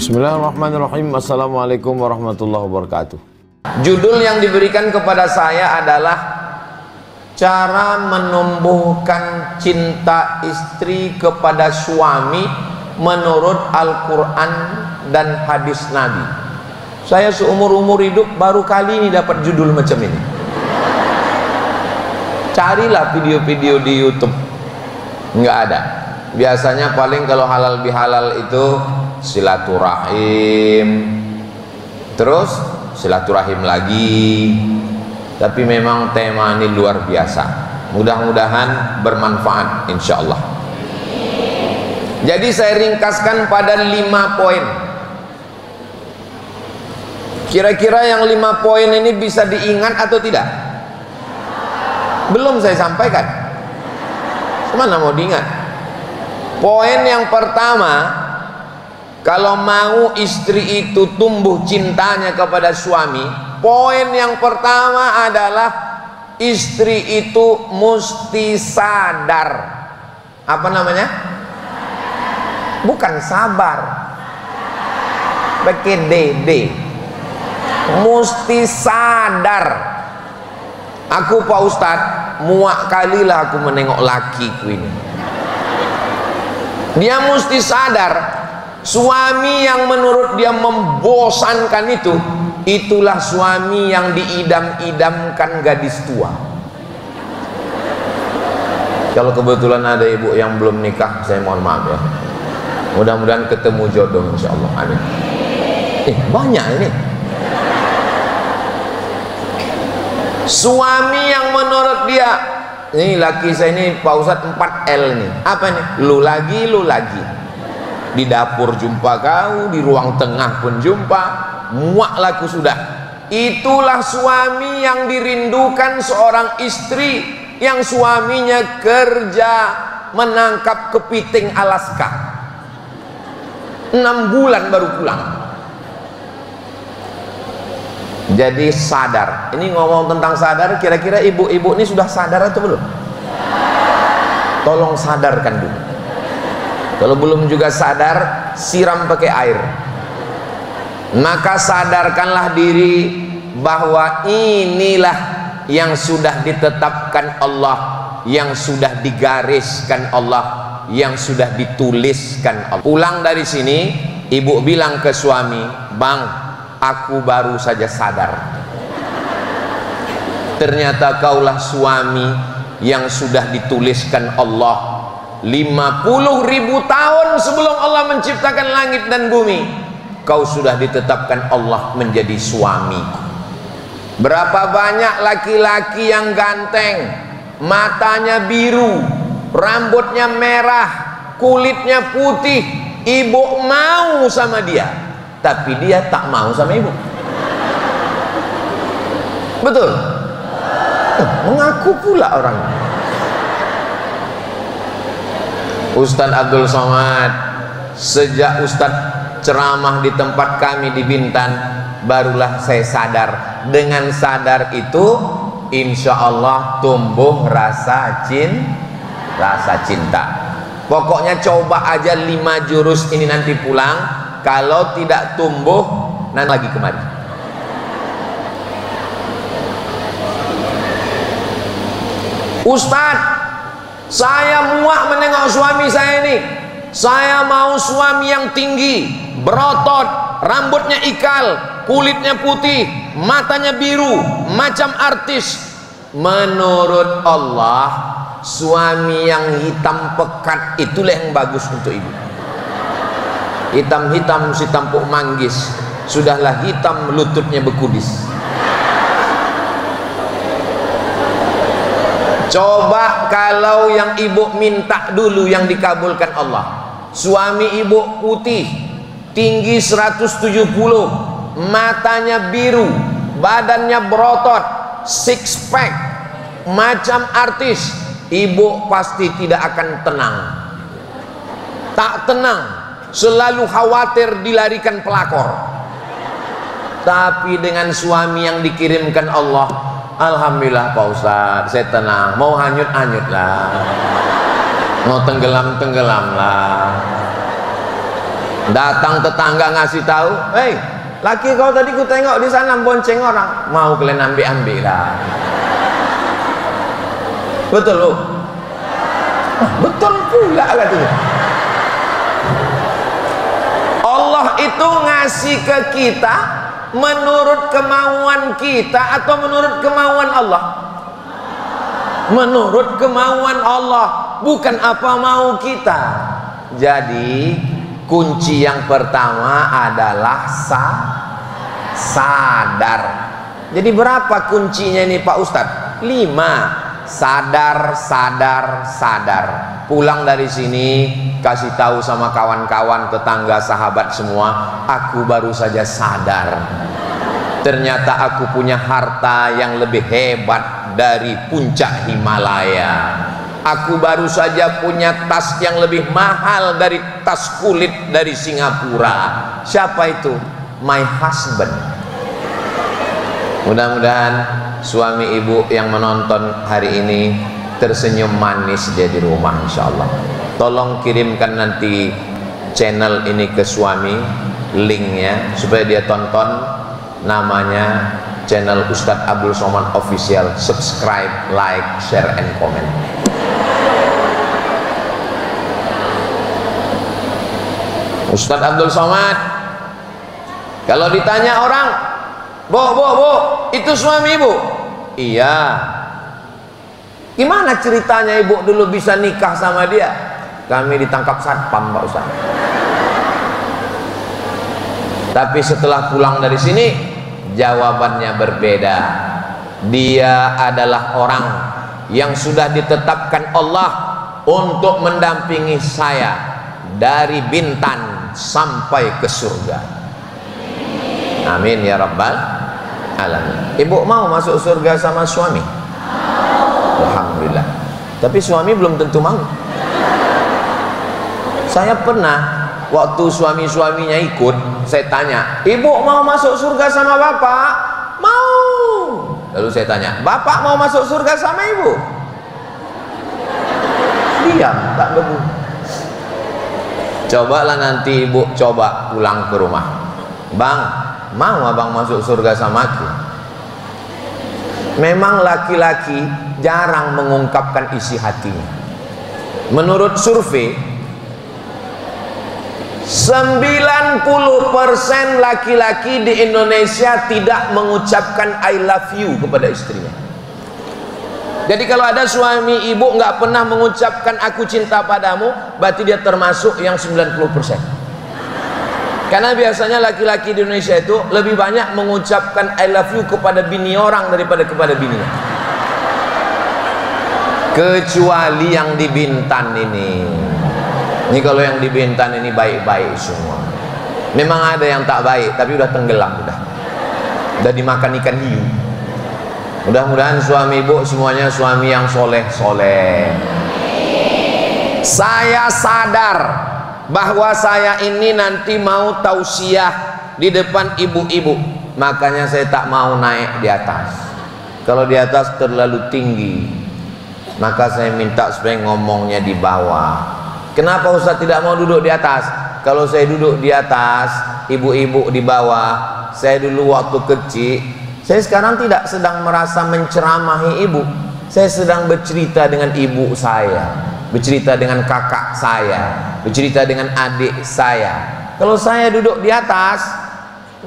Bismillahirrahmanirrahim. Assalamualaikum warahmatullahi wabarakatuh. Judul yang diberikan kepada saya adalah cara menumbuhkan cinta istri kepada suami menurut Al-Quran dan hadis Nabi. Saya seumur-umur hidup baru kali ini dapat judul macam ini. Carilah video-video di YouTube, nggak ada. Biasanya paling kalau halal bihalal itu silaturahim, terus silaturahim lagi. Tapi memang tema ini luar biasa. Mudah-mudahan bermanfaat insya Allah. Jadi saya ringkaskan pada 5 poin. Kira-kira yang 5 poin ini bisa diingat atau tidak? Belum saya sampaikan. Mana mau diingat? Poin yang pertama, kalau mau istri itu tumbuh cintanya kepada suami, poin yang pertama adalah istri itu mesti sadar. Apa namanya? Bukan sabar, pakai dede. Mesti sadar. Aku Pak Ustadz, muak kalilah aku menengok lakiku ini. Dia mesti sadar, suami yang menurut dia membosankan itu, itulah suami yang diidam-idamkan gadis tua. Kalau kebetulan ada ibu yang belum nikah, saya mohon maaf ya. Mudah-mudahan ketemu jodoh insya Allah. Amin. Banyak ini. Suami yang menurut dia, ini laki saya ini Pak Ustadz 4L nih. Apa nih? Lu lagi, lu lagi. Di dapur jumpa kau, di ruang tengah pun jumpa, muak laku sudah. Itulah suami yang dirindukan seorang istri yang suaminya kerja menangkap kepiting Alaska. 6 bulan baru pulang. Jadi sadar. Ini ngomong tentang sadar, kira-kira ibu-ibu ini sudah sadar atau belum? Tolong sadarkan dulu. Kalau belum juga sadar, siram pakai air. Maka sadarkanlah diri bahwa inilah yang sudah ditetapkan Allah, yang sudah digariskan Allah, yang sudah dituliskan Allah. Pulang dari sini, ibu bilang ke suami, "Bang, aku baru saja sadar. Ternyata kaulah suami yang sudah dituliskan Allah 50.000 tahun sebelum Allah menciptakan langit dan bumi. Kau sudah ditetapkan Allah menjadi suamiku." Berapa banyak laki-laki yang ganteng, matanya biru, rambutnya merah, kulitnya putih, ibu mau sama dia, tapi dia tak mau sama ibu. Betul? Mengaku pula orangnya. Ustadz Abdul Somad, sejak Ustadz ceramah di tempat kami di Bintan, barulah saya sadar. Dengan sadar itu, insya Allah tumbuh rasa cinta. Pokoknya coba aja 5 jurus ini nanti pulang. Kalau tidak tumbuh, nanti lagi kemari. Ustadz, saya muak menengok suami saya ini. Saya mau suami yang tinggi, berotot, rambutnya ikal, kulitnya putih, matanya biru, macam artis. Menurut Allah, suami yang hitam pekat itulah yang bagus untuk ibu. Hitam-hitam si tampuk manggis, sudahlah hitam lututnya bekudis. Coba kalau yang ibu minta dulu yang dikabulkan Allah. Suami ibu putih, tinggi 170, matanya biru, badannya berotot, 6 pack, macam artis. Ibu pasti tidak akan tenang. Tak tenang, selalu khawatir dilarikan pelakor. Tapi dengan suami yang dikirimkan Allah, alhamdulillah Pak Ustadz, saya tenang. Mau hanyut-hanyut lah, mau tenggelam-tenggelam lah. Datang tetangga ngasih tahu, "Hei, laki kau tadi ku tengok di sana bonceng orang." Mau kalian ambil lah. Betul lu? Betul pula katanya. Allah itu ngasih ke kita menurut kemauan kita atau menurut kemauan Allah? Menurut kemauan Allah, bukan apa mau kita. Jadi kunci yang pertama adalah sadar. Jadi berapa kuncinya ini Pak Ustadz? 5. Sadar. Pulang dari sini kasih tahu sama kawan-kawan, tetangga, sahabat semua, aku baru saja sadar. Ternyata aku punya harta yang lebih hebat dari puncak Himalaya. Aku baru saja punya tas yang lebih mahal dari tas kulit dari Singapura. Siapa itu? My husband. Mudah-mudahan suami ibu yang menonton hari ini tersenyum manis dia di rumah, insyaallah. Tolong kirimkan nanti channel ini ke suami, linknya supaya dia tonton. Namanya channel Ustadz Abdul Somad Official. Subscribe, like, share, and comment. Ustadz Abdul Somad, kalau ditanya orang, Bu, itu suami ibu? Iya. Gimana ceritanya ibu dulu bisa nikah sama dia? Kami ditangkap satpam, Pak Ustadz. Tapi setelah pulang dari sini, jawabannya berbeda. Dia adalah orang yang sudah ditetapkan Allah untuk mendampingi saya dari Bintan sampai ke surga. Amin ya rabbal alamin. Ibu mau masuk surga sama suami? Alhamdulillah. Tapi suami belum tentu mau. Saya pernah waktu suami-suaminya ikut, saya tanya, "Ibu mau masuk surga sama bapak?" "Mau." Lalu saya tanya, "Bapak mau masuk surga sama ibu?" Diam, tak bebu. Cobalah nanti ibu coba pulang ke rumah. "Bang, mau abang masuk surga sama aku?" Memang laki-laki jarang mengungkapkan isi hatinya. Menurut survei, 90% laki-laki di Indonesia tidak mengucapkan I love you kepada istrinya. Jadi kalau ada suami ibu nggak pernah mengucapkan aku cinta padamu, berarti dia termasuk yang 90%. Karena biasanya laki-laki di Indonesia itu lebih banyak mengucapkan I love you kepada bini orang daripada kepada bininya. Kecuali yang di Bintan ini. Ini kalau yang di Bintan ini baik-baik semua. Memang ada yang tak baik, tapi udah tenggelam, udah dimakan ikan hiu. Mudah-mudahan suami ibu semuanya suami yang soleh-soleh. Saya sadar bahwa saya ini nanti mau tausiah di depan ibu-ibu, makanya saya tak mau naik di atas. Kalau di atas terlalu tinggi, maka saya minta supaya ngomongnya di bawah. Kenapa Ustaz tidak mau duduk di atas? Kalau saya duduk di atas, ibu-ibu di bawah. Saya dulu waktu kecil, saya sekarang tidak sedang merasa menceramahi ibu. Saya sedang bercerita dengan ibu saya, bercerita dengan kakak saya, bercerita dengan adik saya. Kalau saya duduk di atas,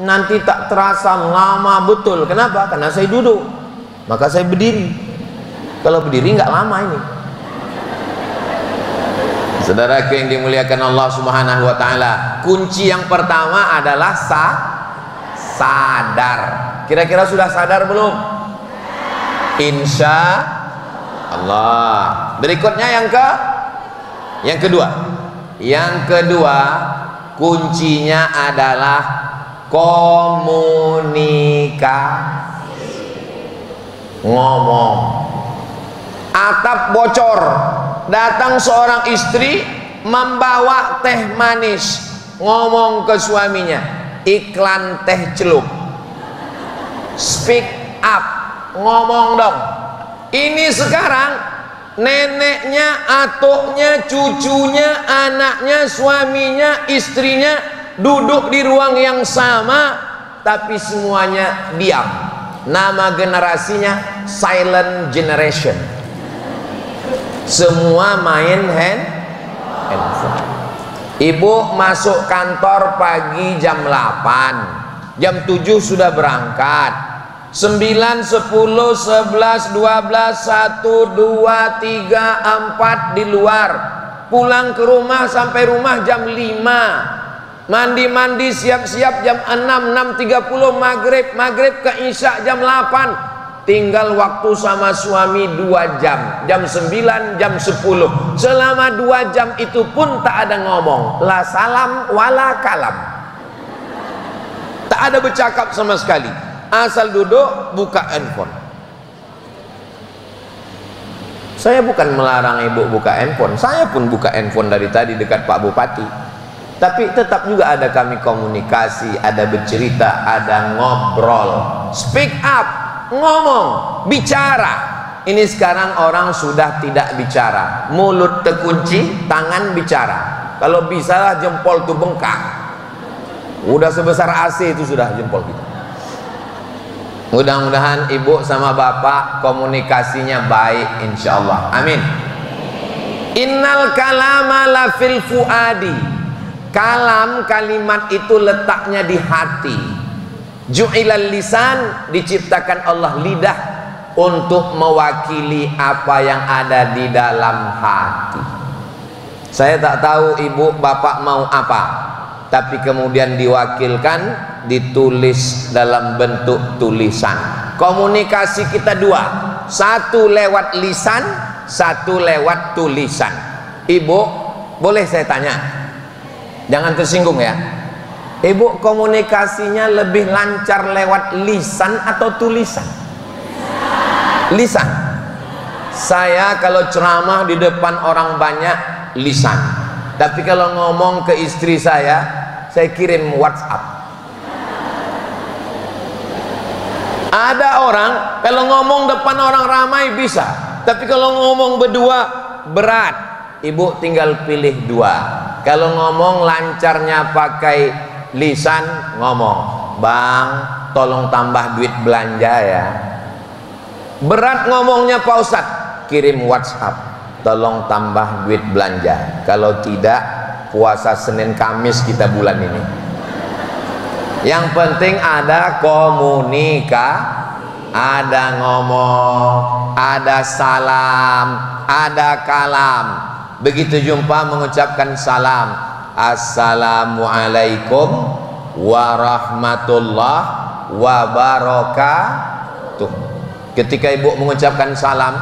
nanti tak terasa lama betul. Kenapa? Karena saya duduk, maka saya berdiri. Kalau berdiri nggak lama ini. Saudaraku yang dimuliakan Allah Subhanahu wa taala, kunci yang pertama adalah sadar. Kira-kira sudah sadar belum? Insya Allah. Berikutnya yang kedua. Yang kedua, kuncinya adalah komunikasi. Ngomong. Atap bocor. Datang seorang istri membawa teh manis, ngomong ke suaminya, iklan teh celup. Speak up, ngomong dong. Ini sekarang neneknya, atuknya, cucunya, anaknya, suaminya, istrinya duduk di ruang yang sama, tapi semuanya diam. Nama generasinya silent generation. Semua main handphone. Ibu masuk kantor pagi jam 8, jam 7 sudah berangkat. 9, 10, 11, 12, 1, 2, 3, 4 di luar. Pulang ke rumah sampai rumah jam 5. Mandi-mandi siap-siap jam 6, 6.30 maghrib ke isya jam 8. Tinggal waktu sama suami 2 jam, jam 9, jam 10. Selama 2 jam itu pun tak ada ngomong, la salam wala kalam. Tak ada bercakap sama sekali, asal duduk buka handphone. Saya bukan melarang ibu buka handphone, saya pun buka handphone dari tadi dekat Pak Bupati. Tapi tetap juga ada kami komunikasi, ada bercerita, ada ngobrol, speak up, ngomong, bicara. Ini sekarang orang sudah tidak bicara, mulut terkunci, tangan bicara. Kalau bisa lah jempol tuh bengkak. Udah sebesar AC itu sudah jempol kita. Mudah-mudahan ibu sama bapak komunikasinya baik, insya Allah. Amin. Innal kalama la fil fuadi. Kalam, kalimat itu letaknya di hati. Ju'ilal lisan, diciptakan Allah lidah untuk mewakili apa yang ada di dalam hati. Saya tak tahu ibu bapak mau apa, tapi kemudian diwakilkan, ditulis dalam bentuk tulisan. Komunikasi kita 2, satu lewat lisan, satu lewat tulisan. Ibu, boleh saya tanya? Jangan tersinggung ya. Ibu komunikasinya lebih lancar lewat lisan atau tulisan? Lisan. Saya kalau ceramah di depan orang banyak lisan, tapi kalau ngomong ke istri saya kirim WhatsApp. Ada orang kalau ngomong depan orang ramai bisa, tapi kalau ngomong berdua berat. Ibu tinggal pilih 2. Kalau ngomong lancarnya pakai lisan, ngomong, bang tolong tambah duit belanja ya. Berat ngomongnya Pak Ustadz, kirim WhatsApp, tolong tambah duit belanja. Kalau tidak, puasa Senin Kamis kita bulan ini. Yang penting ada ada ngomong, ada salam, ada kalam. Begitu jumpa mengucapkan salam, assalamualaikum warahmatullahi wabarakatuh. Ketika ibu mengucapkan salam,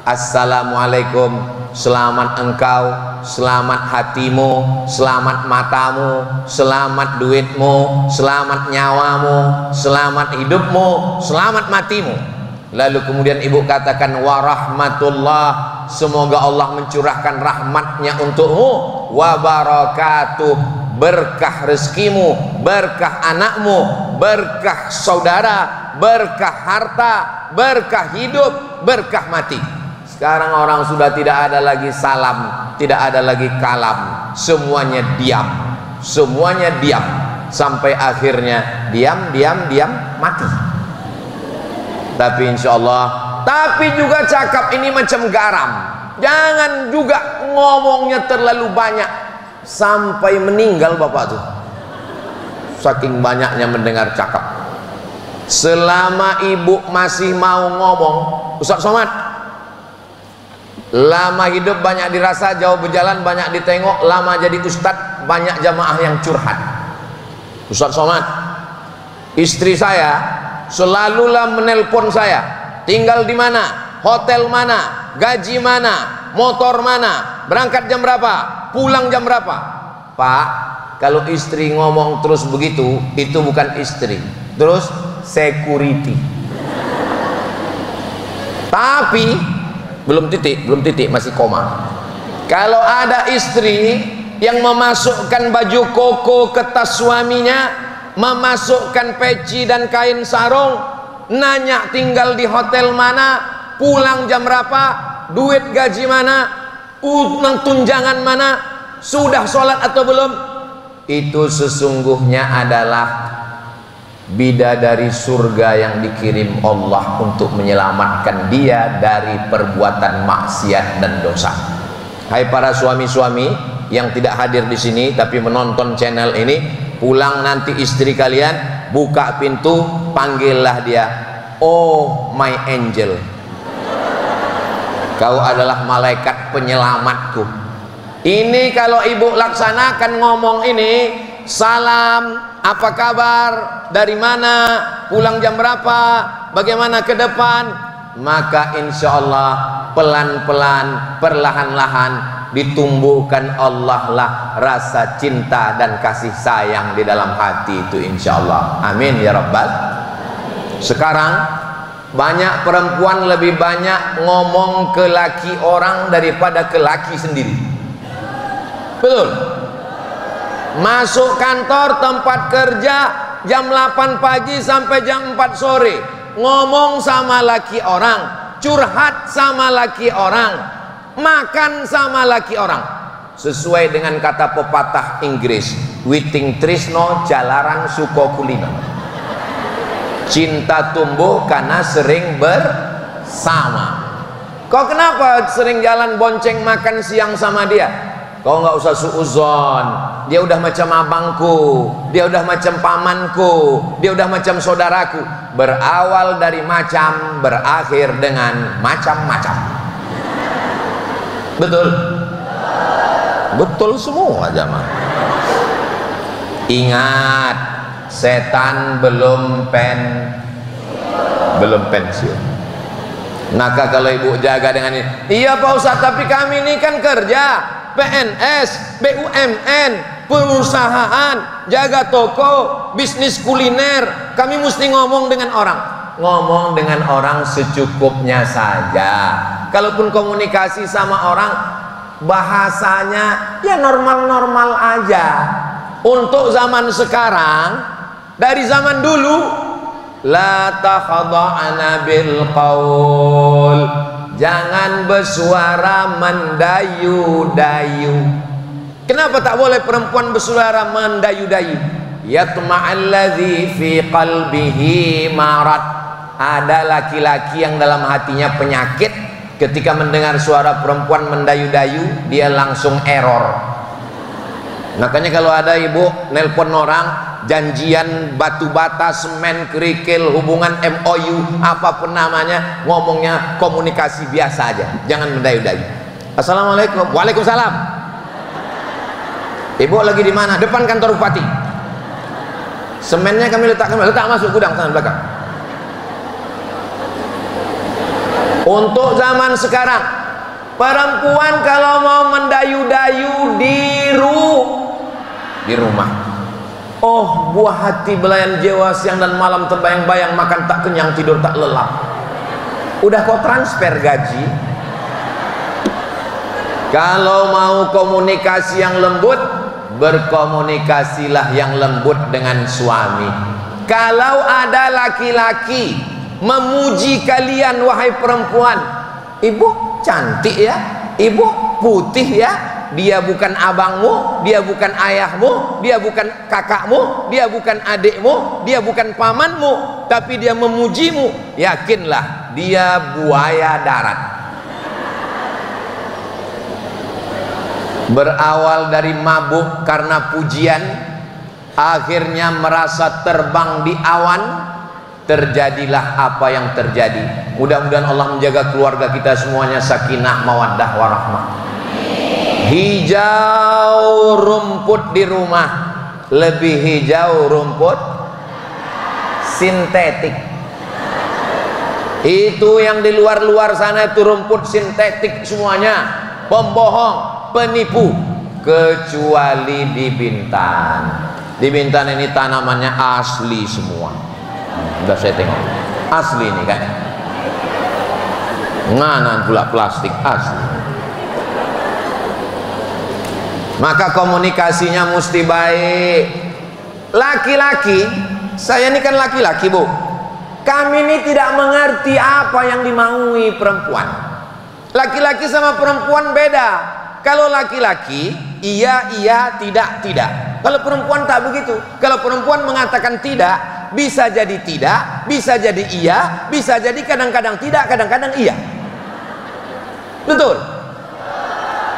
assalamualaikum, selamat engkau, selamat hatimu, selamat matamu, selamat duitmu, selamat nyawamu, selamat hidupmu, selamat matimu. Lalu kemudian ibu katakan warahmatullah, semoga Allah mencurahkan rahmatnya untukmu, wabarakatuh, berkah rezekimu, berkah anakmu, berkah saudara, berkah harta, berkah hidup, berkah mati. Sekarang orang sudah tidak ada lagi salam, tidak ada lagi kalam, semuanya diam, semuanya diam, sampai akhirnya diam, mati. Tapi insya Allah, tapi juga cakap ini macam garam, jangan juga ngomongnya terlalu banyak sampai meninggal bapak tuh, saking banyaknya mendengar cakap. Selama ibu masih mau ngomong, Ustaz Somad, lama hidup banyak dirasa, jauh berjalan banyak ditengok, lama jadi ustadz banyak jamaah yang curhat. Ustaz Somad, istri saya selalulah menelpon saya, tinggal di mana, hotel mana, gaji mana, motor mana, berangkat jam berapa, pulang jam berapa. Pak, kalau istri ngomong terus begitu, itu bukan istri, terus security. Tapi belum titik, masih koma. Kalau ada istri yang memasukkan baju koko ke tas suaminya, memasukkan peci dan kain sarung, nanya tinggal di hotel mana, pulang jam berapa, duit gaji mana, utang tunjangan mana, sudah sholat atau belum, itu sesungguhnya adalah bidadari surga yang dikirim Allah untuk menyelamatkan dia dari perbuatan maksiat dan dosa. Hai para suami-suami yang tidak hadir di sini tapi menonton channel ini, pulang nanti istri kalian buka pintu, panggillah dia, oh my angel, kau adalah malaikat penyelamatku. Ini kalau ibu laksanakan ngomong ini, salam, apa kabar, dari mana, pulang jam berapa, bagaimana ke depan, maka insya Allah pelan-pelan, perlahan-lahan ditumbuhkan Allah lah rasa cinta dan kasih sayang di dalam hati itu, insya Allah. Amin ya Rabbal. Sekarang banyak perempuan lebih banyak ngomong ke laki orang daripada ke laki sendiri. Betul? Masuk kantor tempat kerja jam 8 pagi sampai jam 4 sore, ngomong sama laki orang, curhat sama laki orang, makan sama laki orang. Sesuai dengan kata pepatah Inggris, witing trisno jalaran suko kulino, cinta tumbuh karena sering bersama. Kau kenapa sering jalan bonceng makan siang sama dia? Kau nggak usah suuzon, dia udah macam abangku, dia udah macam pamanku, dia udah macam saudaraku. Berawal dari macam, berakhir dengan macam-macam. Betul? Betul semua jamaah. Ingat, setan belum pensiun. Maka kalau ibu jaga dengan ini, iya Pak Ustadz, tapi kami ini kan kerja PNS, BUMN, perusahaan, jaga toko, bisnis kuliner, kami mesti ngomong dengan orang. Ngomong dengan orang secukupnya saja. Kalaupun komunikasi sama orang, bahasanya ya normal-normal aja. Untuk zaman sekarang, dari zaman dulu, la takhada'na bil qaul, jangan bersuara mendayu-dayu. Kenapa tak boleh perempuan bersuara mendayu-dayu? Yatma'alladzi fi qalbihi marad. Ada laki-laki yang dalam hatinya penyakit, ketika mendengar suara perempuan mendayu-dayu dia langsung error. Makanya kalau ada ibu nelpon orang, janjian batu bata, semen, kerikil, hubungan MOU, apapun namanya, ngomongnya komunikasi biasa aja, jangan mendayu-dayu. Assalamualaikum. Waalaikumsalam. Ibu lagi di mana? Depan kantor bupati. Semennya kami letak masuk gudang sana belakang. Untuk zaman sekarang, perempuan kalau mau mendayu-dayu di rumah. Oh, buah hati belayan jiwa, siang dan malam terbayang-bayang, makan tak kenyang, tidur tak lelap. Udah kau transfer gaji. Kalau mau komunikasi yang lembut, berkomunikasilah yang lembut dengan suami. Kalau ada laki-laki memuji kalian, wahai perempuan, ibu cantik ya, ibu putih ya, dia bukan abangmu, dia bukan ayahmu, dia bukan kakakmu, dia bukan adikmu, dia bukan pamanmu, tapi dia memujimu, yakinlah dia buaya darat. Berawal dari mabuk karena pujian, akhirnya merasa terbang di awan, terjadilah apa yang terjadi. Mudah-mudahan Allah menjaga keluarga kita semuanya sakinah, mawaddah, warahmah. Hijau rumput di rumah, lebih hijau rumput sintetik. Itu yang di luar-luar sana itu rumput sintetik semuanya, pembohong, penipu. Kecuali di Bintan. Di Bintan ini tanamannya asli semua. Udah saya tengok, asli ini kan, nganan pula plastik asli. Maka komunikasinya mesti baik. Laki-laki, saya ini kan laki-laki bu, kami ini tidak mengerti apa yang dimaui perempuan. Laki-laki sama perempuan beda. Kalau laki-laki iya, tidak, tidak. Kalau perempuan tak begitu. Kalau perempuan mengatakan tidak, bisa jadi tidak, bisa jadi iya, bisa jadi kadang-kadang tidak, kadang-kadang iya. Betul?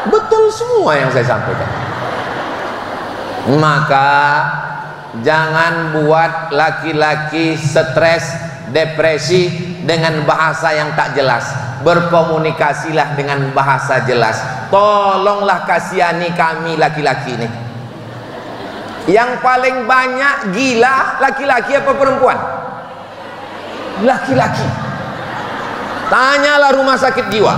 Betul semua yang saya sampaikan. Maka jangan buat laki-laki stres, depresi dengan bahasa yang tak jelas. Berkomunikasilah dengan bahasa jelas. Tolonglah kasihani kami laki-laki ini. Yang paling banyak gila laki-laki apa perempuan? Laki-laki. Tanyalah rumah sakit jiwa.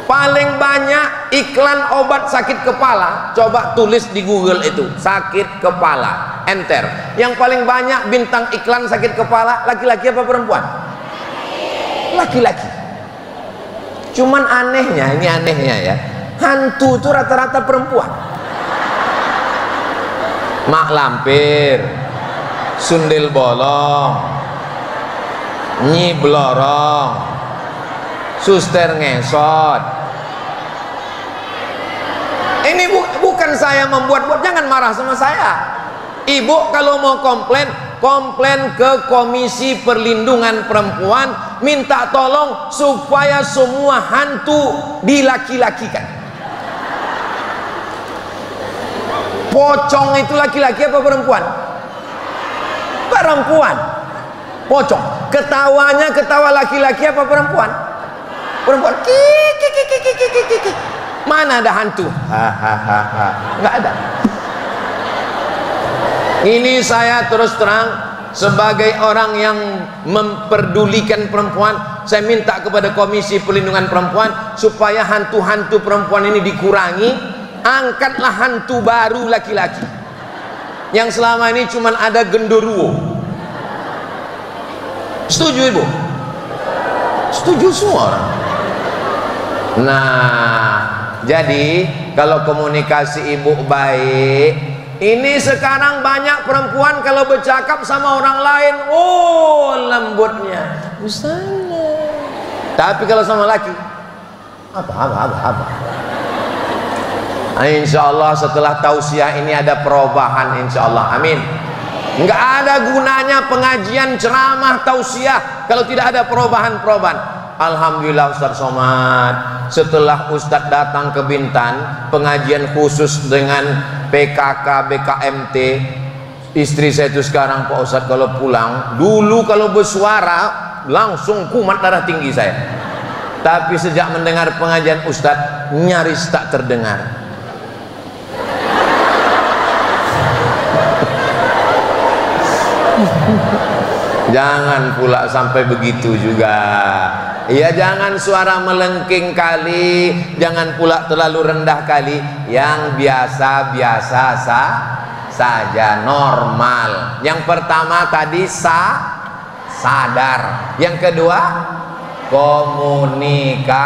Paling banyak iklan obat sakit kepala, coba tulis di Google itu, sakit kepala, enter. Yang paling banyak bintang iklan sakit kepala, laki-laki apa perempuan? Laki-laki. Cuman anehnya, ini anehnya ya, hantu itu rata-rata perempuan. Mak lampir, sundel bolong, nyi blorong, suster ngesot. Ini bukan saya membuat-buat, jangan marah sama saya. Ibu kalau mau komplain ke Komisi Perlindungan Perempuan, minta tolong supaya semua hantu dilaki-lakikan. Pocong itu laki-laki apa perempuan? Perempuan. Pocong. Ketawanya ketawa laki-laki apa perempuan? Perempuan. Kiki. Mana ada hantu? Hahaha. Nggak ada. Ini saya terus terang sebagai orang yang memperdulikan perempuan, saya minta kepada Komisi Perlindungan Perempuan supaya hantu-hantu perempuan ini dikurangi. Angkatlah hantu baru laki-laki. Yang selama ini cuma ada genderuwo. Setuju ibu? Setuju semua orang. Nah, jadi kalau komunikasi ibu baik, ini sekarang banyak perempuan kalau bercakap sama orang lain, oh lembutnya, usahanya. Tapi kalau sama laki, apa. Insya Allah setelah tausiah ini ada perubahan, insya Allah, amin. Nggak ada gunanya pengajian, ceramah, tausiah kalau tidak ada perubahan. Alhamdulillah Ustaz Somad, setelah Ustaz datang ke Bintan, pengajian khusus dengan PKK BKMT, istri saya itu sekarang Pak Ustaz kalau pulang, dulu kalau bersuara langsung kumat darah tinggi saya. Tapi sejak mendengar pengajian Ustaz, nyaris tak terdengar. Jangan pula sampai begitu juga. Ya jangan suara melengking kali, jangan pula terlalu rendah kali. Yang biasa-biasa saja, normal. Yang pertama tadi sadar. Yang kedua komunikasi.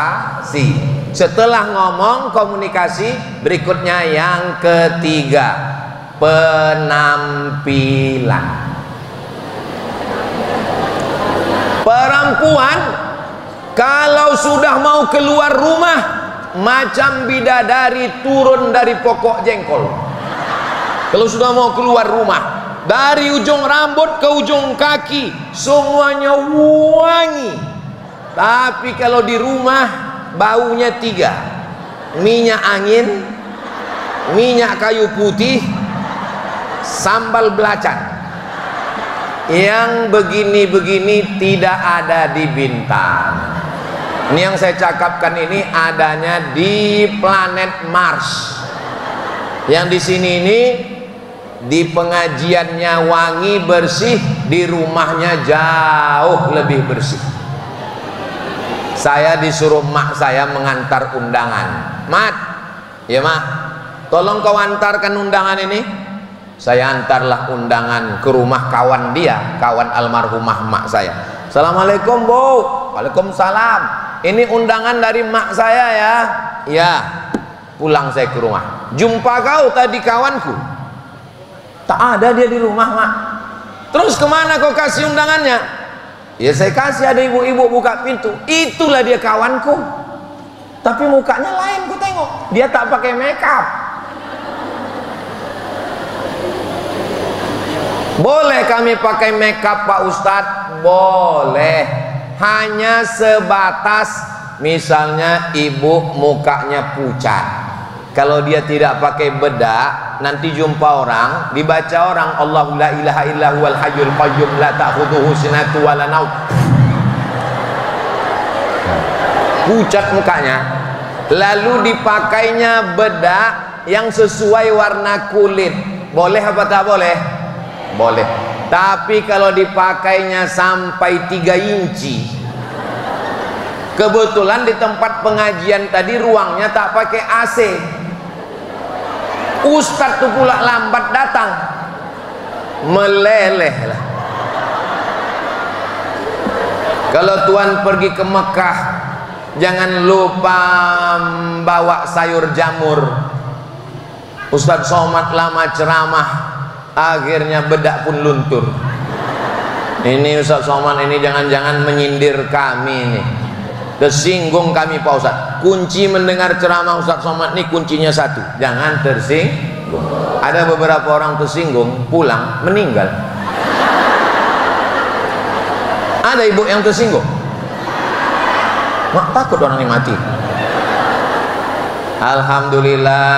Setelah ngomong komunikasi, berikutnya yang ketiga penampilan. Perempuan kalau sudah mau keluar rumah macam bidadari turun dari pokok jengkol. Kalau sudah mau keluar rumah, dari ujung rambut ke ujung kaki semuanya wangi. Tapi kalau di rumah baunya tiga: minyak angin, minyak kayu putih, sambal belacan. Yang begini-begini tidak ada di Bintan. Ini yang saya cakapkan ini adanya di planet Mars. Yang di sini ini di pengajiannya wangi bersih, di rumahnya jauh lebih bersih. Saya disuruh mak saya mengantar undangan. Mat, ya mak, tolong kau antarkan undangan ini. Saya antarlah undangan ke rumah kawan dia, kawan almarhumah mak saya. Assalamualaikum Bu. Waalaikumsalam. Ini undangan dari mak saya ya. Ya. Pulang saya ke rumah. Jumpa kau tadi kawanku. Tak ada dia di rumah mak. Terus kemana kau kasih undangannya? Ya saya kasih, ada ibu-ibu buka pintu, itulah dia kawanku, tapi mukanya lain, ku tengok dia tak pakai makeup. Boleh kami pakai makeup Pak Ustadz? Boleh, hanya sebatas misalnya ibu mukanya pucat, kalau dia tidak pakai bedak, nanti jumpa orang, dibaca orang Allahu la ilaha illa huwal hayyul qayyum la ta'khudhuhu sinatun wa la naum, pucat mukanya, lalu dipakainya bedak yang sesuai warna kulit, boleh apa tak boleh? Boleh. Tapi kalau dipakainya sampai 3 inci, kebetulan di tempat pengajian tadi ruangnya tak pakai AC, Ustadz tuh pula lambat datang, meleleh lah. Kalau tuan pergi ke Mekah, jangan lupa bawa sayur jamur. Ustadz Somad lama ceramah, akhirnya bedak pun luntur. Ini Ustadz Somad ini jangan-jangan menyindir kami nih, tersinggung kami Pak Ustadz. Kunci mendengar ceramah Ustadz Somad ini kuncinya satu, jangan tersinggung. Ada beberapa orang tersinggung, pulang meninggal. Ada ibu yang tersinggung, mak takut orang ini mati. Alhamdulillah,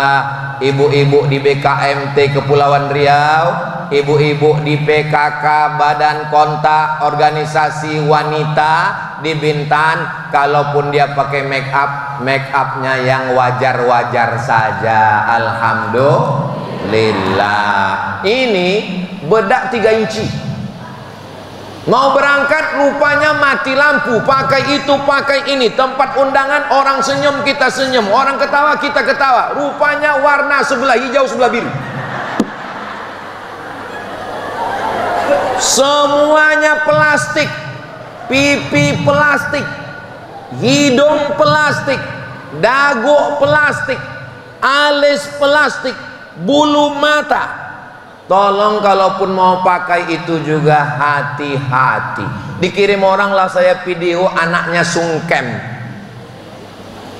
ibu-ibu di BKMT Kepulauan Riau, ibu-ibu di PKK Badan Kontak Organisasi Wanita di Bintan, kalaupun dia pakai make upnya yang wajar-wajar saja. Alhamdulillah. Ini bedak 3 inci, mau berangkat rupanya mati lampu, pakai itu pakai ini, tempat undangan orang senyum kita senyum, orang ketawa kita ketawa, rupanya warna sebelah hijau sebelah biru, semuanya plastik, pipi plastik, hidung plastik, dagu plastik, alis plastik, bulu mata. Tolong kalaupun mau pakai itu juga hati-hati. Dikirim orang lah saya video anaknya sungkem,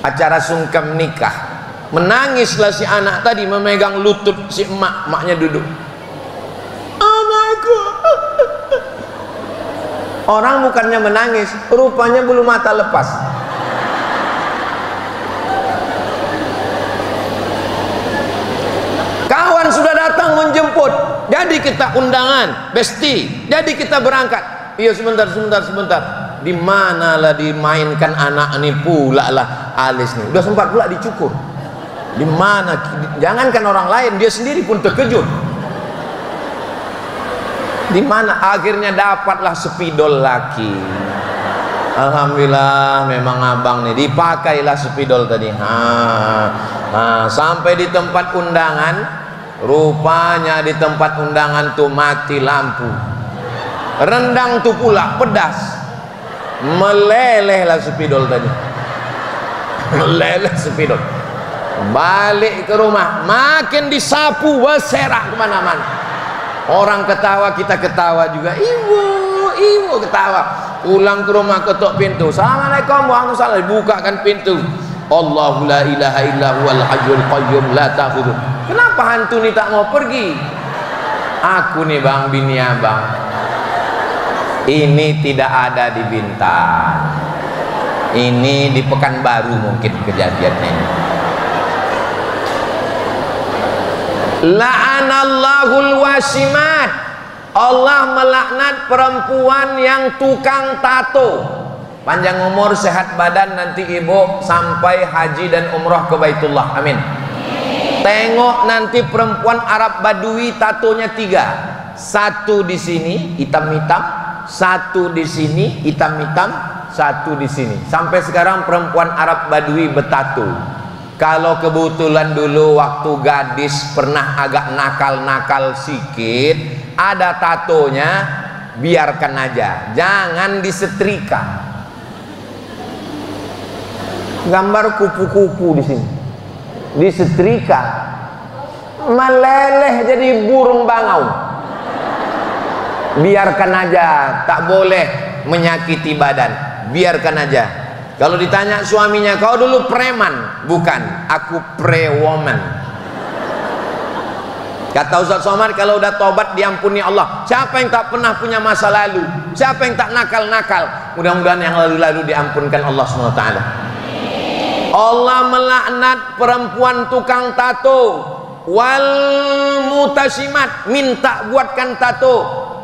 acara sungkem nikah, menangislah si anak tadi memegang lutut si emaknya duduk, anakku. Orang bukannya menangis, rupanya bulu mata lepas. Kawan sudah datang menjemput, jadi kita undangan, besti, jadi kita berangkat. Iya sebentar. Di mana lah dimainkan anak ini pula lah alis nih. Udah sempat pula dicukur. Di mana? Jangankan orang lain, dia sendiri pun terkejut. Di mana? Akhirnya dapatlah spidol laki. Alhamdulillah, memang abang nih dipakailah spidol tadi. Sampai di tempat undangan, rupanya di tempat undangan tuh mati lampu, rendang tuh pula pedas, melelehlah spidol tadi, meleleh spidol. Balik ke rumah, makin disapu berserak kemana-mana. Orang ketawa, kita ketawa juga, ibu ketawa. Pulang ke rumah, ketuk pintu, assalamualaikum warahmatullahi wabarakatuh, bukakan pintu, Allahu la ilaha illa huwal hayyul qayyum la ta'khudhuh. Kenapa hantu ini tak mau pergi? Aku nih bang, bini abang, ini tidak ada di Bintan, ini di Pekanbaru mungkin kejadiannya. La'anallahul wasimat, Allah melaknat perempuan yang tukang tato. Panjang umur, sehat badan, nanti ibu sampai haji dan umroh ke Baitullah, amin. Tengok nanti perempuan Arab Badui tatonya 3, satu di sini hitam-hitam, satu di sini hitam-hitam, satu di sini. Sampai sekarang perempuan Arab Badui bertato. Kalau kebetulan dulu waktu gadis pernah agak nakal-nakal sikit, ada tatonya, biarkan aja, jangan disetrika. Gambar kupu-kupu di sini, disetrika, meleleh jadi burung bangau. Biarkan aja, tak boleh menyakiti badan, biarkan aja. Kalau ditanya suaminya, kau dulu preman? Bukan, aku pre-woman. Kata Ustaz Somad, kalau udah tobat diampuni Allah. Siapa yang tak pernah punya masa lalu? Siapa yang tak nakal-nakal? Mudah-mudahan yang lalu-lalu diampunkan Allah SWT. Allah melaknat perempuan tukang tato, wal mutasimat, minta buatkan tato,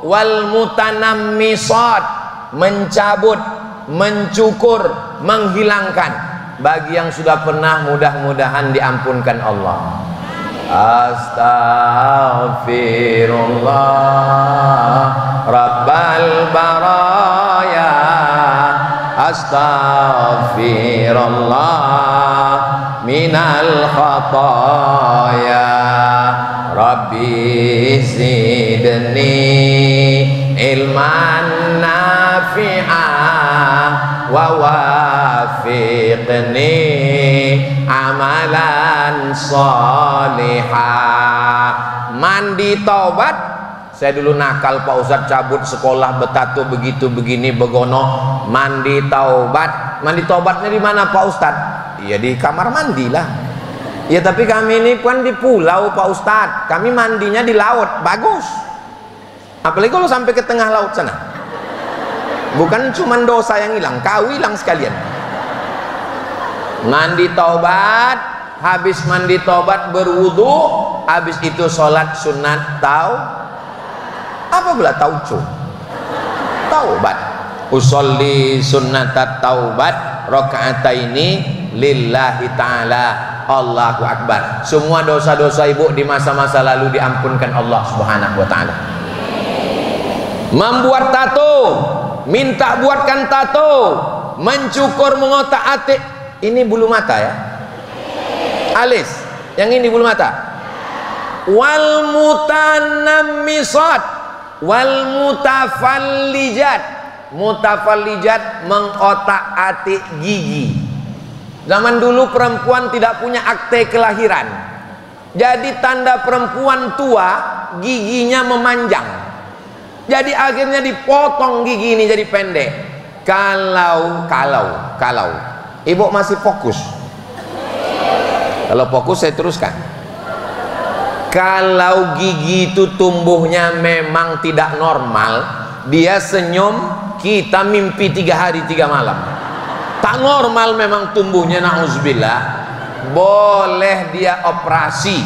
wal mutanammisat, mencabut, mencukur, menghilangkan. Bagi yang sudah pernah, mudah-mudahan diampunkan Allah. Astaghfirullah Rabbal baraya, astaghfirullah minal khataya, Rabbi zidni ilman nafi'ah wa wafiqni amalan salihah. Mandi taubat. Saya dulu nakal Pak Ustadz, cabut sekolah, betato begitu begini begono. Mandi taubat. Mandi taubatnya di mana Pak Ustadz? Iya di kamar mandi lah. Ya tapi kami ini kan di pulau Pak Ustadz, kami mandinya di laut, bagus. Apalagi kalau sampai ke tengah laut sana. Bukan cuma dosa yang hilang, kau hilang sekalian. Mandi taubat, habis mandi taubat berwudu, habis itu sholat sunat apa pula tauco? Taubat. Usolli sunnatat taubat rakaataini lillahi ta'ala. Allahu Akbar. Semua dosa-dosa ibu di masa-masa lalu diampunkan Allah Subhanahu wa ta'ala. Membuat tato, minta buatkan tato, mencukur, mengotak-atik. Ini bulu mata ya, alis, yang ini bulu mata. Wal mutanammisat wal mutafallijat. Mutafallijat, mengotak-atik gigi. Zaman dulu perempuan tidak punya akte kelahiran, jadi tanda perempuan tua giginya memanjang. Jadi akhirnya dipotong gigi ini jadi pendek. Kalau ibu masih fokus. Kalau fokus saya teruskan. Kalau gigi itu tumbuhnya memang tidak normal, dia senyum, kita mimpi 3 hari 3 malam. Tak normal memang tumbuhnya, na'udzubillah. Boleh dia operasi,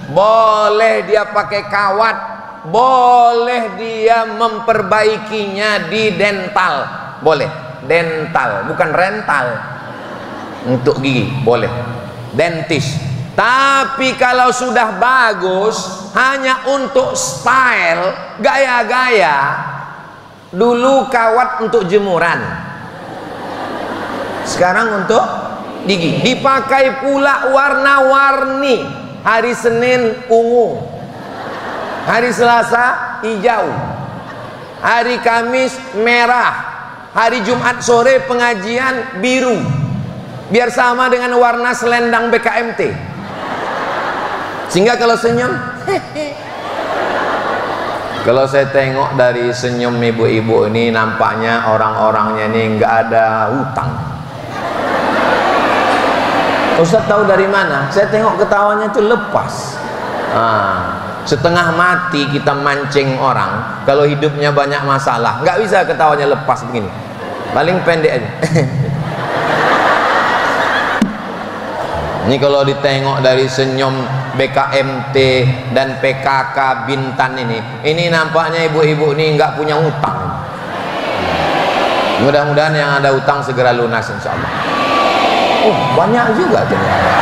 boleh dia pakai kawat, boleh dia memperbaikinya di dental, boleh. Dental, bukan rental. Untuk gigi boleh, dentis. Tapi kalau sudah bagus hanya untuk style, gaya-gaya, dulu kawat untuk jemuran, sekarang untuk gigi. Dipakai pula warna-warni. Hari Senin ungu, hari Selasa hijau, hari Kamis merah, hari Jumat sore pengajian biru, biar sama dengan warna selendang BKMT. Sehingga kalau senyum, kalau saya tengok dari senyum ibu-ibu ini, nampaknya orang-orangnya ini nggak ada hutang. Ustaz tahu dari mana? Saya tengok ketawanya itu lepas. Setengah mati kita mancing orang, kalau hidupnya banyak masalah, nggak bisa ketawanya lepas begini, paling pendek aja. Ini kalau ditengok dari senyum BKMT dan PKK Bintan ini nampaknya ibu-ibu ini nggak punya utang. Mudah-mudahan yang ada utang segera lunas insya Allah. Oh banyak juga ternyata.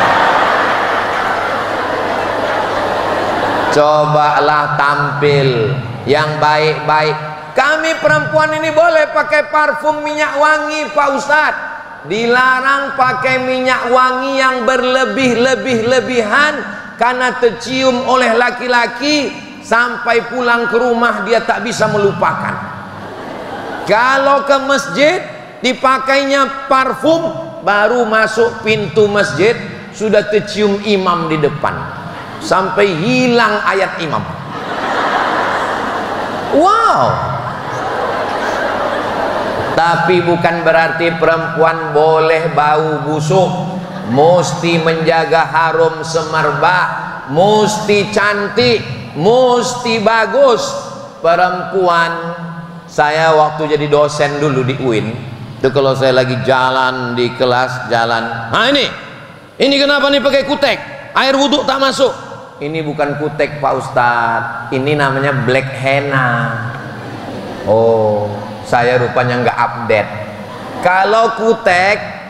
Cobalah tampil yang baik-baik. Kami perempuan ini boleh pakai parfum minyak wangi Pak Ustadz. Dilarang pakai minyak wangi yang berlebih-lebihan, karena tercium oleh laki-laki sampai pulang ke rumah dia tak bisa melupakan. Kalau ke masjid dipakainya parfum, baru masuk pintu masjid sudah tercium imam di depan, sampai hilang ayat imam. Wow, Tapi bukan berarti perempuan boleh bau busuk. Mesti menjaga harum semerbak, mesti cantik, mesti bagus. Perempuan, saya waktu jadi dosen dulu di UIN, itu kalau saya lagi jalan di kelas, jalan, nah ini kenapa nih pakai kutek, air wudhu tak masuk. Ini bukan kutek Pak Ustadz, ini namanya black henna. Oh, saya rupanya nggak update. Kalau kutek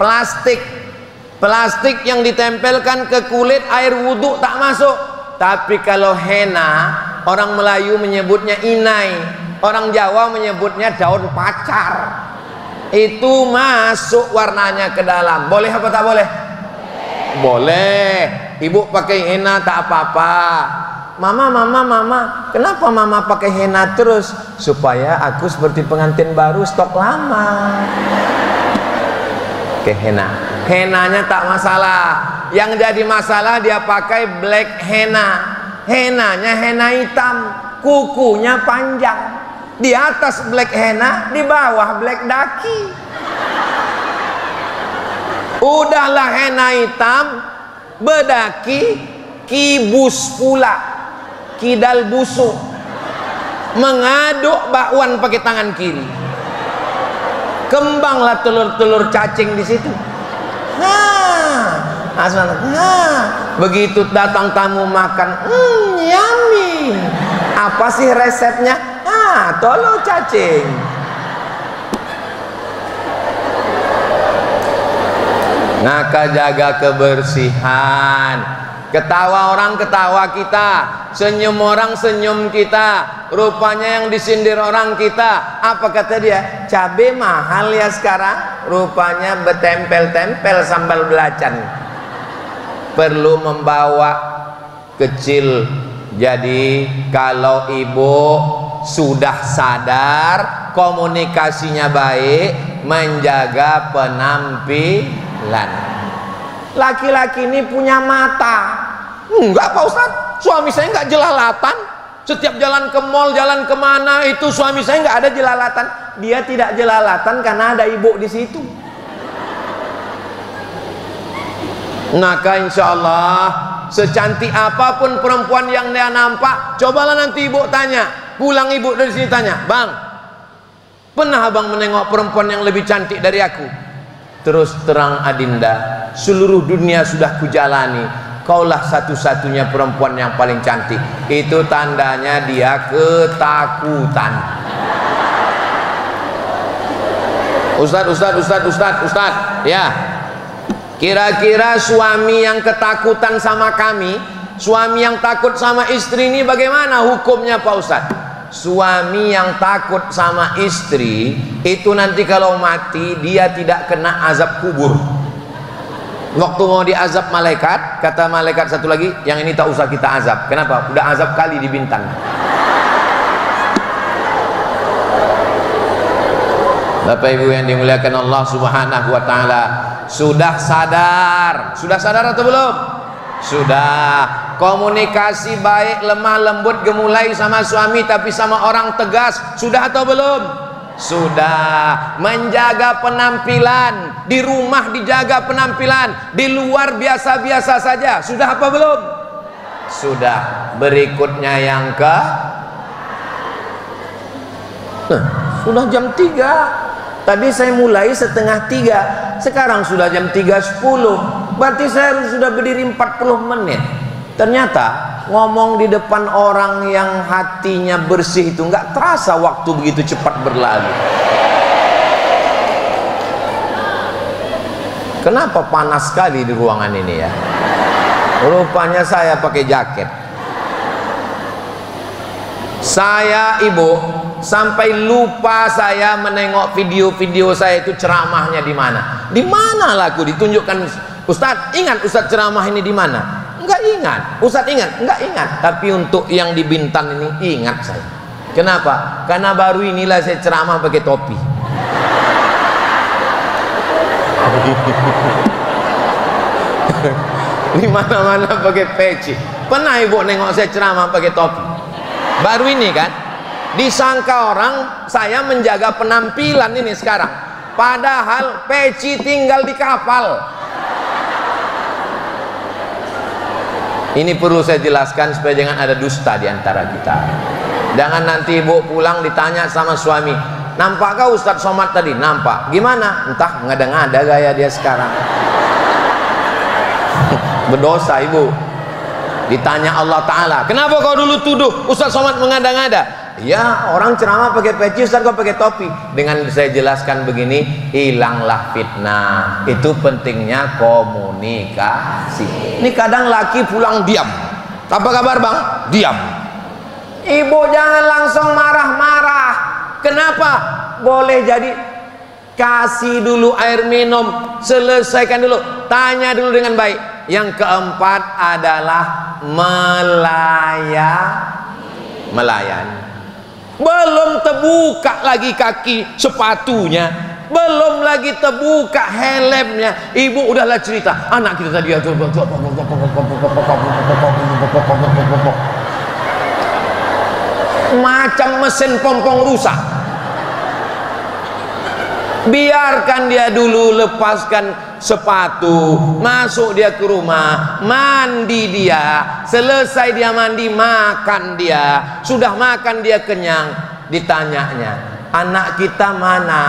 plastik yang ditempelkan ke kulit, air wudhu tak masuk. Tapi kalau henna, orang Melayu menyebutnya inai, orang Jawa menyebutnya daun pacar. Itu masuk warnanya ke dalam. Boleh apa tak boleh? Boleh. Ibu pakai henna tak apa-apa. Mama, kenapa mama pakai henna terus? Supaya aku seperti pengantin baru stok lama. Oke, henanya tak masalah. Yang jadi masalah dia pakai black henna. Henanya henna hitam, kukunya panjang. Di atas black henna, di bawah black daki. Udahlah henna hitam, bedaki, kibus pula, kidal busuk, mengaduk bakwan pakai tangan kiri. Kembanglah telur-telur cacing di situ. Begitu datang tamu makan, yummy. Apa sih resepnya? Telur cacing. Maka jaga kebersihan. Ketawa orang ketawa kita, senyum orang senyum kita, rupanya yang disindir orang kita. Apa kata dia? Cabai mahal ya sekarang, rupanya betempel-tempel sambal belacan. Perlu membawa kecil. Jadi kalau ibu sudah sadar, komunikasinya baik, menjaga penampilan. Laki-laki ini punya mata. Enggak Pak Ustadz, suami saya enggak jelalatan. Setiap jalan ke mall, jalan kemana itu suami saya enggak ada jelalatan. Dia tidak jelalatan karena ada ibu di situ. Maka insya Allah, secantik apapun perempuan yang dia nampak, cobalah nanti ibu tanya, pulang ibu dari sini tanya, bang, pernah abang menengok perempuan yang lebih cantik dari aku? Terus terang Adinda, seluruh dunia sudah kujalani, kaulah satu-satunya perempuan yang paling cantik. Itu tandanya dia ketakutan. Ustadz, ya. Kira-kira suami yang ketakutan sama kami, suami yang takut sama istri ini bagaimana hukumnya Pak Ustadz? Suami yang takut sama istri itu nanti kalau mati dia tidak kena azab kubur. Waktu mau diazab malaikat, kata malaikat satu lagi, yang ini tak usah kita azab. Kenapa? Udah azab kali di Bintan. Bapak Ibu yang dimuliakan Allah Subhanahu wa taala, sudah sadar atau belum? Sudah. Komunikasi baik, lemah lembut, gemulai sama suami, tapi sama orang tegas, sudah atau belum? Sudah. Menjaga penampilan, di rumah dijaga penampilan, di luar biasa-biasa saja, sudah apa belum? Sudah. Berikutnya yang sudah jam 3. Tadi saya mulai 2:30, sekarang sudah jam 3:10. Berarti saya sudah berdiri 40 menit. Ternyata ngomong di depan orang yang hatinya bersih itu nggak terasa waktu begitu cepat berlalu. Kenapa panas sekali di ruangan ini ya? Rupanya saya pakai jaket. Saya ibu sampai lupa saya menengok video-video saya itu ceramahnya di mana. Di mana lah aku ditunjukkan, Ustadz ingat Ustadz ceramah ini di mana? Enggak ingat. Ustadz ingat? Enggak ingat. Tapi untuk yang di Bintan ini ingat saya. Kenapa? Karena baru inilah saya ceramah pakai topi. Di mana-mana pakai peci. Pernah ibu nengok saya ceramah pakai topi? Baru ini kan? Disangka orang saya menjaga penampilan ini sekarang, padahal peci tinggal di kapal. Ini perlu saya jelaskan supaya jangan ada dusta di antara kita. Jangan nanti ibu pulang ditanya sama suami, nampak kau Ustadz Somad tadi? Nampak. Gimana? Entah, ngada-ngada gaya dia sekarang. Berdosa ibu. Ditanya Allah Ta'ala, kenapa kau dulu tuduh Ustadz Somad mengada-ngada? Ya, orang ceramah pakai peci, Ustadz kau pakai topi. Dengan saya jelaskan begini, hilanglah fitnah. Itu pentingnya komunikasi. Ini kadang laki pulang diam. Apa kabar bang? Diam. Ibu jangan langsung marah-marah. Kenapa? Boleh jadi kasih dulu air minum, selesaikan dulu, tanya dulu dengan baik. Yang keempat adalah melayani. Belum terbuka lagi kaki sepatunya, belum lagi terbuka helmnya, ibu udahlah cerita, anak kita tadi macam mesin pompong rusak. Biarkan dia dulu, lepaskan sepatu, masuk dia ke rumah, mandi dia, selesai dia mandi, makan dia, sudah makan dia kenyang, ditanyanya, anak kita mana?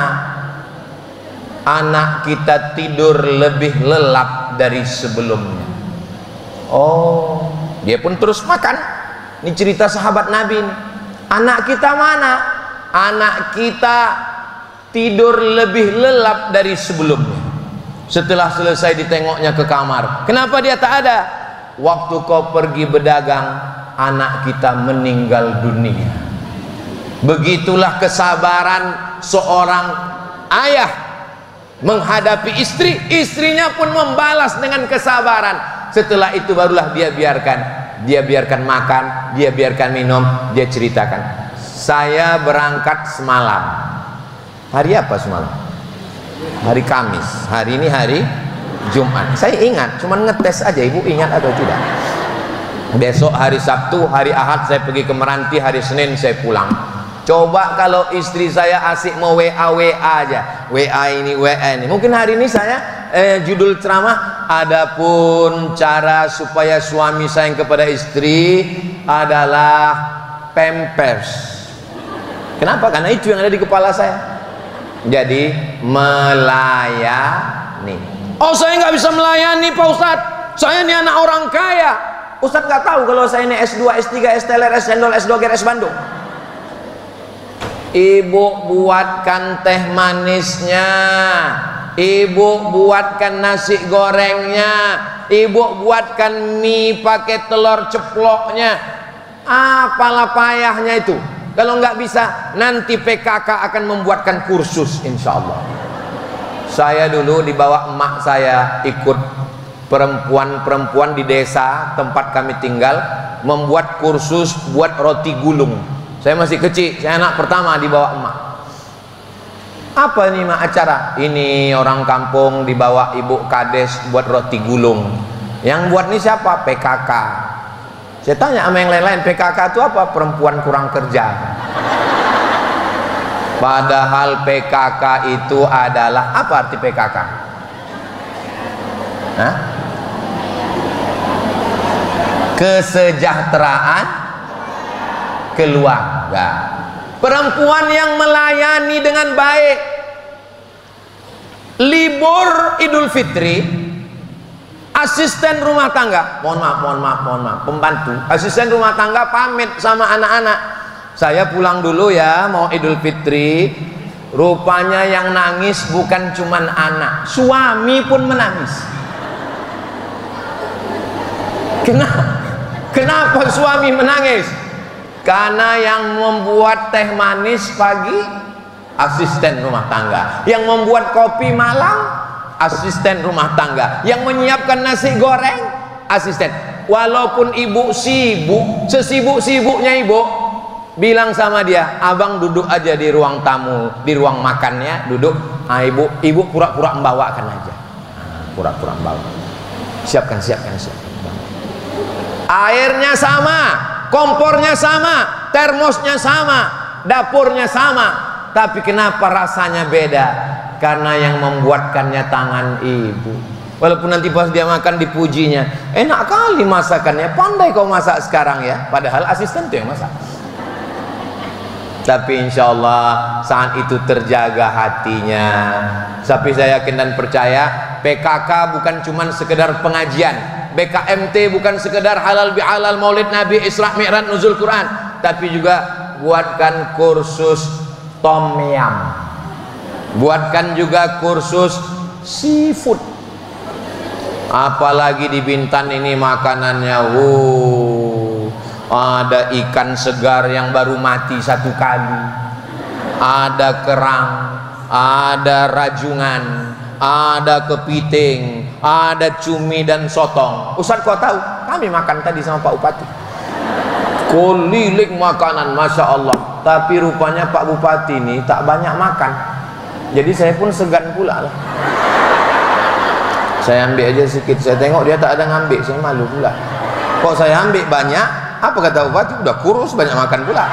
Anak kita tidur lebih lelap dari sebelumnya. Oh, dia pun terus makan. Ini cerita sahabat Nabi ini. Anak kita mana? Anak kita tidur lebih lelap dari sebelumnya. Setelah selesai ditengoknya ke kamar, kenapa dia tak ada? Waktu kau pergi berdagang, anak kita meninggal dunia. Begitulah kesabaran seorang ayah menghadapi istri. Istrinya pun membalas dengan kesabaran. Setelah itu barulah dia biarkan makan, dia biarkan minum, dia ceritakan, saya berangkat semalam. Hari apa semalam? Hari Kamis. Hari ini hari Jumat. Saya ingat, cuman ngetes aja, ibu ingat atau tidak. Besok hari Sabtu, hari Ahad saya pergi ke Meranti, hari Senin saya pulang. Coba kalau istri saya asik mau WA aja, WA ini WA ini. Mungkin hari ini saya judul ceramah, adapun cara supaya suami sayang kepada istri adalah pampers. Kenapa? Karena itu yang ada di kepala saya. Jadi melayani. Oh, saya nggak bisa melayani Pak Ustadz, saya ini anak orang kaya. Ustadz nggak tahu kalau saya ini S2, S3, S-Teler, S-Cendol, S-Doger, S-Bandung. Ibu buatkan teh manisnya, ibu buatkan nasi gorengnya, ibu buatkan mie pakai telur ceploknya. Apalah payahnya itu. Kalau nggak bisa, nanti PKK akan membuatkan kursus, insya Allah. Saya dulu dibawa emak saya ikut perempuan-perempuan di desa tempat kami tinggal membuat kursus buat roti gulung. Saya masih kecil, saya anak pertama dibawa emak. Apa ini mak acara? Ini orang kampung dibawa ibu kades buat roti gulung. Yang buat ini siapa? PKK. Saya tanya sama yang lain-lain, PKK itu apa? Perempuan kurang kerja. Padahal PKK itu adalah, apa arti PKK? Hah? Kesejahteraan keluarga. Perempuan yang melayani dengan baik. Libur Idul Fitri, asisten rumah tangga, mohon maaf, pembantu, asisten rumah tangga pamit sama anak-anak, saya pulang dulu ya, mau Idul Fitri. Rupanya yang nangis bukan cuman anak, suami pun menangis. Kenapa suami menangis? Karena yang membuat teh manis pagi asisten rumah tangga, yang membuat kopi malam asisten rumah tangga, yang menyiapkan nasi goreng asisten. Walaupun ibu sibuk, sesibuk-sibuknya ibu, bilang sama dia, abang duduk aja di ruang tamu, di ruang makannya duduk. Ah, ibu pura-pura membawakan aja, pura-pura membawa. Siapkan. Airnya sama, kompornya sama, termosnya sama. dapurnya sama, tapi kenapa rasanya beda? Karena yang membuatkannya tangan ibu. Walaupun nanti pas dia makan dipujinya, enak kali masakannya, pandai kau masak sekarang ya, padahal asisten tuh yang masak. Tapi insya Allah saat itu terjaga hatinya. Tapi saya yakin dan percaya PKK bukan cuma sekedar pengajian, BKMT bukan sekedar halal bihalal maulid Nabi Isra Mi'raj nuzul Quran, tapi juga buatkan kursus tom yum, buatkan juga kursus seafood. Apalagi di Bintan ini makanannya, ada ikan segar yang baru mati satu kali, ada kerang, ada rajungan, ada kepiting, ada cumi dan sotong. Ustaz kau tahu? Kami makan tadi sama Pak Bupati. Keliling makanan, Masya Allah. Tapi rupanya Pak Bupati ini tak banyak makan. Jadi saya pun segan pula lah. Saya ambil aja sedikit, saya tengok dia tak ada ngambil, saya malu pula. Kok saya ambil banyak, apa kata Bupati? Udah kurus, banyak makan pula.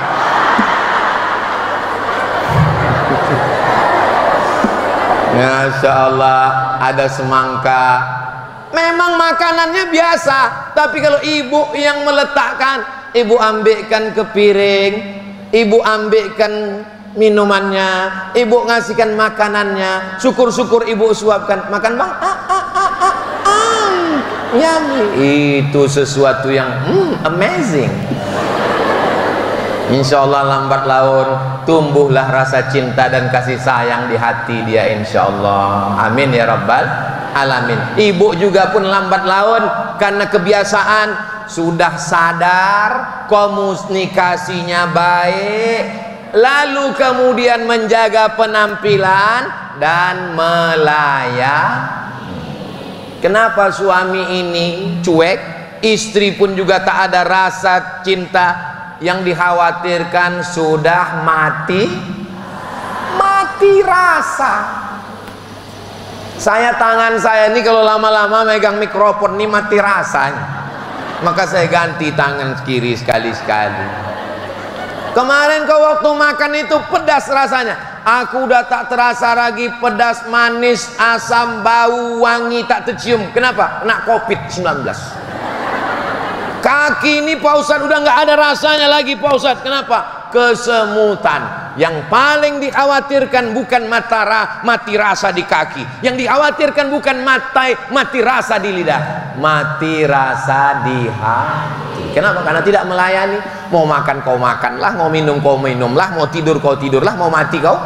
Masya Allah, ada semangka. Memang makanannya biasa, tapi kalau ibu yang meletakkan, ibu ambilkan ke piring, ibu ambilkan minumannya, ibu ngasihkan makanannya, syukur-syukur ibu suapkan, makan bang, yummy. Itu sesuatu yang amazing. Insya Allah lambat laun tumbuhlah rasa cinta dan kasih sayang di hati dia, insya Allah. Amin ya rabbal alamin. Ibu juga pun lambat laun karena kebiasaan sudah sadar komunikasinya baik, lalu kemudian menjaga penampilan dan melayani. Kenapa suami ini cuek, istri pun juga tak ada rasa cinta? Yang dikhawatirkan sudah mati rasa. Tangan saya ini kalau lama-lama megang mikrofon ini mati rasanya, maka saya ganti tangan kiri sekali-sekali. Kemarin kau waktu makan itu pedas rasanya, aku udah tak terasa lagi pedas, manis, asam, bau, wangi tak tercium. Kenapa? Kena COVID-19. Kaki ini Pak Ustadz udah nggak ada rasanya lagi Pak Ustadz. Kenapa? Kesemutan. Yang paling dikhawatirkan bukan mati rasa di kaki, yang dikhawatirkan bukan mati rasa di lidah, mati rasa di hati. Kenapa? Karena tidak melayani. Mau makan kau makanlah, mau minum kau minumlah, mau tidur kau tidurlah, mau mati kau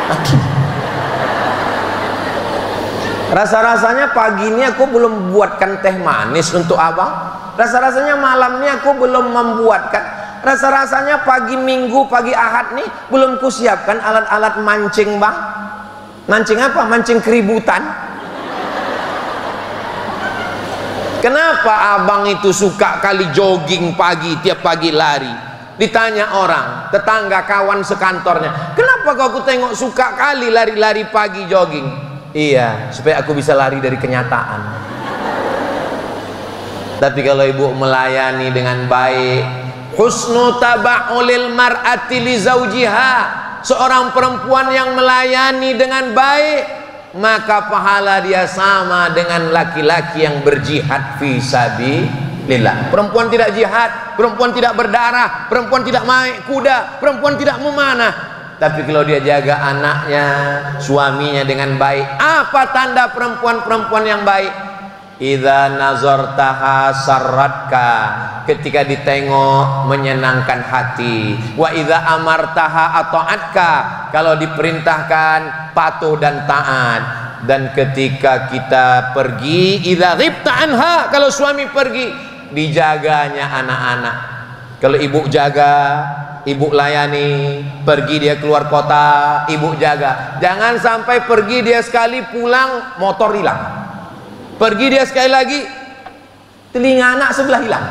mati. Rasa-rasanya pagi ini aku belum buatkan teh manis untuk abang. Rasa-rasanya malam ini aku belum membuatkan. Rasa-rasanya pagi Minggu, pagi Ahad nih belum kusiapkan alat-alat mancing bang. Mancing apa? Mancing keributan. Kenapa abang itu suka kali jogging pagi, tiap pagi lari? Ditanya orang, tetangga, kawan sekantornya, kenapa kau aku tengok suka kali lari-lari pagi jogging? Iya, supaya aku bisa lari dari kenyataan. Tapi kalau ibu melayani dengan baik, husnu taba'ulil mar'ati li zawjiha, seorang perempuan yang melayani dengan baik, maka pahala dia sama dengan laki-laki yang berjihad fi sabilillah. Perempuan tidak jihad, perempuan tidak berdarah, perempuan tidak naik kuda, perempuan tidak memanah, tapi kalau dia jaga anaknya, suaminya dengan baik. Apa tanda perempuan-perempuan yang baik? Idza nazartaha sarratka, ketika ditengok menyenangkan hati. Wa idza amartaha ata'atka, kalau diperintahkan patuh dan taat. Dan ketika kita pergi, idza ghibta anha, kalau suami pergi, dijaganya anak-anak. Kalau ibu jaga, ibu layani. Pergi dia keluar kota, ibu jaga. Jangan sampai pergi dia sekali, pulang motor hilang. Pergi dia sekali lagi, telinga anak sebelah hilang.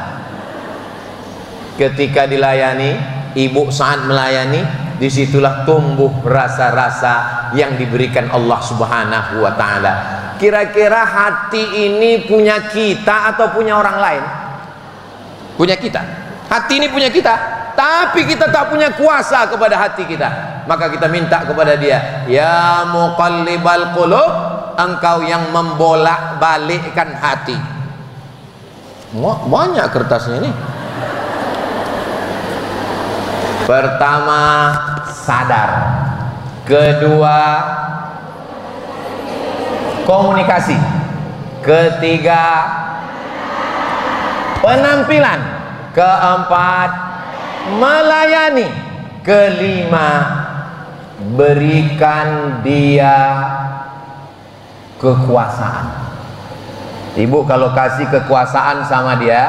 Ketika dilayani, ibu saat melayani, disitulah tumbuh rasa-rasa yang diberikan Allah Subhanahu wa ta'ala. Kira-kira hati ini punya kita atau punya orang lain? Punya kita. Hati ini punya kita. tapi kita tak punya kuasa kepada hati kita, maka kita minta kepada dia, ya muqallibal qulub, engkau yang membolak-balikkan hati. Banyak kertasnya ini. Pertama, sadar. Kedua, komunikasi. Ketiga, penampilan. Keempat, melayani. Kelima, berikan dia kekuasaan. Ibu kalau kasih kekuasaan sama dia,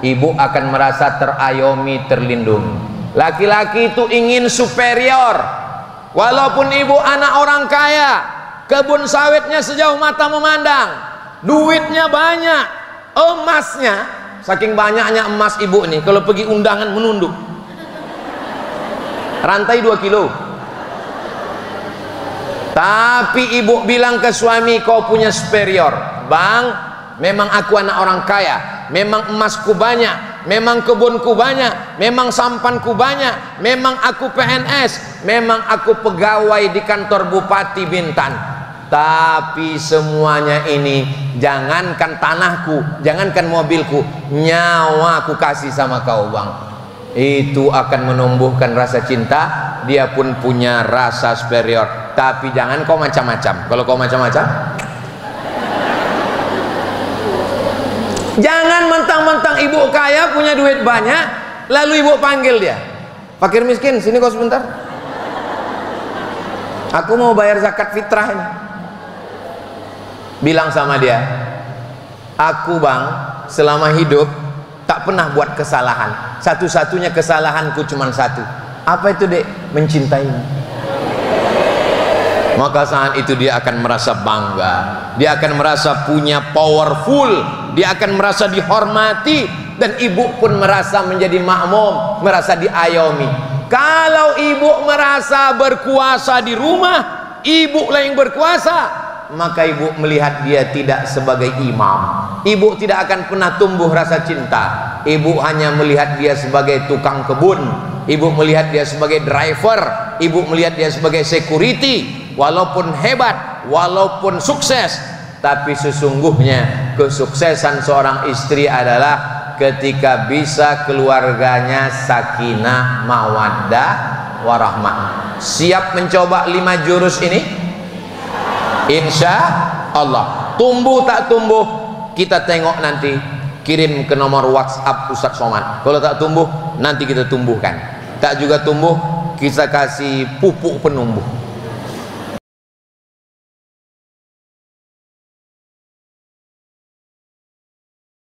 ibu akan merasa terayomi, terlindungi. Laki-laki itu ingin superior. Walaupun ibu anak orang kaya, kebun sawitnya sejauh mata memandang, duitnya banyak, emasnya, saking banyaknya emas ibu nih, kalau pergi undangan menunduk, rantai 2 kilo. Tapi ibu bilang ke suami, kau punya superior. Bang, memang aku anak orang kaya, memang emasku banyak, memang kebunku banyak, memang sampanku banyak, memang aku PNS, memang aku pegawai di kantor Bupati Bintan. Tapi semuanya ini, jangankan tanahku, jangankan mobilku, nyawa aku kasih sama kau bang. Itu akan menumbuhkan rasa cinta, dia pun punya rasa superior. Tapi jangan kau macam-macam. Kalau kau macam-macam, jangan mentang-mentang ibu kaya punya duit banyak, lalu ibu panggil dia, fakir miskin, sini kau sebentar, aku mau bayar zakat fitrah ini. Bilang sama dia, aku bang selama hidup tak pernah buat kesalahan, satu-satunya kesalahanku cuma satu. Apa itu dek? Mencintaimu. Maka saat itu dia akan merasa bangga, dia akan merasa punya powerful, dia akan merasa dihormati, dan ibu pun merasa menjadi makmum, merasa diayomi. Kalau ibu merasa berkuasa di rumah, ibu lah yang berkuasa, maka ibu melihat dia tidak sebagai imam. Ibu tidak akan pernah tumbuh rasa cinta. Ibu hanya melihat dia sebagai tukang kebun, ibu melihat dia sebagai driver, ibu melihat dia sebagai security. Walaupun hebat, walaupun sukses, tapi sesungguhnya kesuksesan seorang istri adalah ketika bisa keluarganya sakinah, mawaddah, warahmah. Siap mencoba 5 jurus ini? Insya Allah. Tumbuh tak tumbuh, kita tengok nanti. Kirim ke nomor WhatsApp Ustadz Somad. Kalau tak tumbuh, nanti kita tumbuhkan. Tak juga tumbuh, kita kasih pupuk penumbuh.